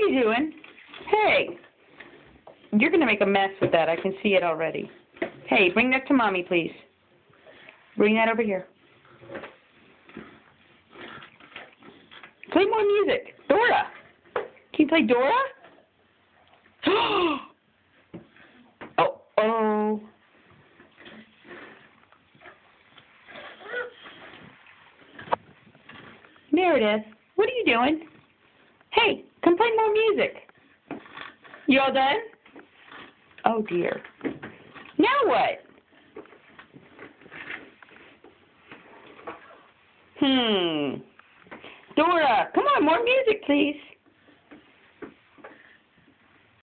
you doing? Hey, you're going to make a mess with that. I can see it already. Hey, bring that to Mommy, please. Bring that over here. Play more music. Dora. Can you play Dora? Oh. Meredith, what are you doing? Hey, come play more music. You all done? Oh, dear. Now what? Dora, come on, more music, please.